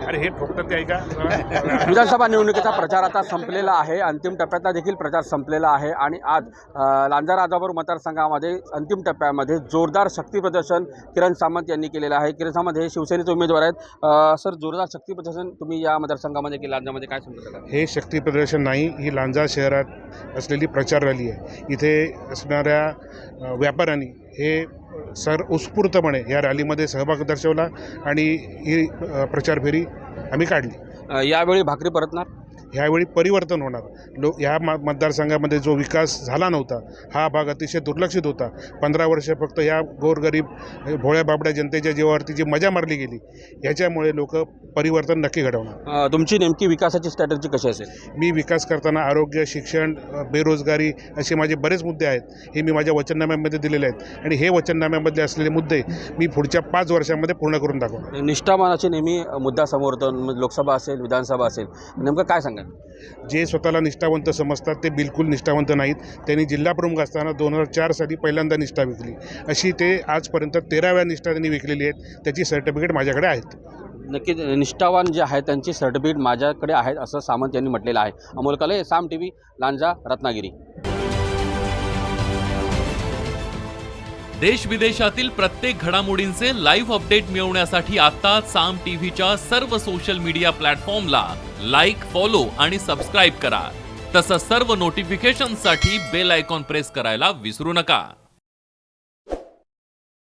अरे हे ठोकतात ते ऐका. विधानसभा निवडणुकीचा प्रचार आता संपलेला आहे. अंतिम टप्प्यातला देखील प्रचार संपलेला आहे आणि आज लांजा राजापूर मतदारसंघामध्ये अंतिम टप्प्यामध्ये जोरदार शक्ती प्रदर्शन किरण सामंत यांनी केलेलं आहे. किरण सामंत हे शिवसेनेचे उमेदवार आहेत. सर, जोरदार शक्ती प्रदर्शन तुम्ही या मतदारसंघामध्ये केलं, लांजामध्ये काय समजू शकाल? हे शक्ती प्रदर्शन नाही, ही लांजा शहरात असलेली प्रचार रॅली आहे. इथे असणाऱ्या व्यापाऱ्यांनी हे उत्स्फूर्तपणे या रॅलीमध्ये सहभाग दर्शवला आणि ही प्रचार फेरी आम्ही काढली. यावेळी भाकरी परतणार? ह्यावेळी परिवर्तन होणार. ह्या मतदारसंघामध्ये जो विकास झाला नव्हता, हा भाग अतिशय दुर्लक्षित होता. 15 वर्ष फक्त ह्या गोरगरीब भोळ्या बाबड्या जनतेच्या जीवावरती जी मजा मारली गेली, ह्याच्यामुळे लोक परिवर्तन नक्की घडवणार. तुमची नेमकी विकासाची स्ट्रॅटेजी कशी असेल? मी विकास करताना आरोग्य, शिक्षण, बेरोजगारी असे माझे बरेच मुद्दे आहेत. हे मी माझ्या वचननाम्यामध्ये दिलेले आहेत आणि हे वचननाम्यामध्ये असलेले मुद्दे मी पुढच्या 5 वर्षांमध्ये पूर्ण करून दाखवणार. निष्ठावानाचे नेहमी मुद्दा समोर होतो, लोकसभा असेल, विधानसभा असेल, नेमकं काय सांगा? जे स्वतःला निष्ठावंत समजतात ते बिलकुल निष्ठावंत नाहीत. त्यांनी जिल्हा प्रमुख असताना 2004 साली पहिल्यांदा निष्ठा विकली. अशी ते आजपर्यंत 13व्या निष्ठा त्यांनी विकलेली आहेत. त्याची सर्टिफिकेट माझ्याकडे आहेत. नक्कीच निष्ठावान जे आहेत त्यांची सर्टिफिकेट माझ्याकडे आहेत असं सामंत यांनी म्हटलेलं आहे. अमोल काले, साम TV, लांजा, रत्नागिरी. देश विदेशातील प्रत्येक घडामोडींचे लाईव्ह अपडेट मिळवण्यासाठी आता साम टीव्हीच्या सर्व सोशल मीडिया प्लॅटफॉर्मला लाईक, फॉलो आणि सबस्क्राईब करा. तसंच सर्व नोटिफिकेशनसाठी बेल आयकॉन प्रेस करायला विसरू नका.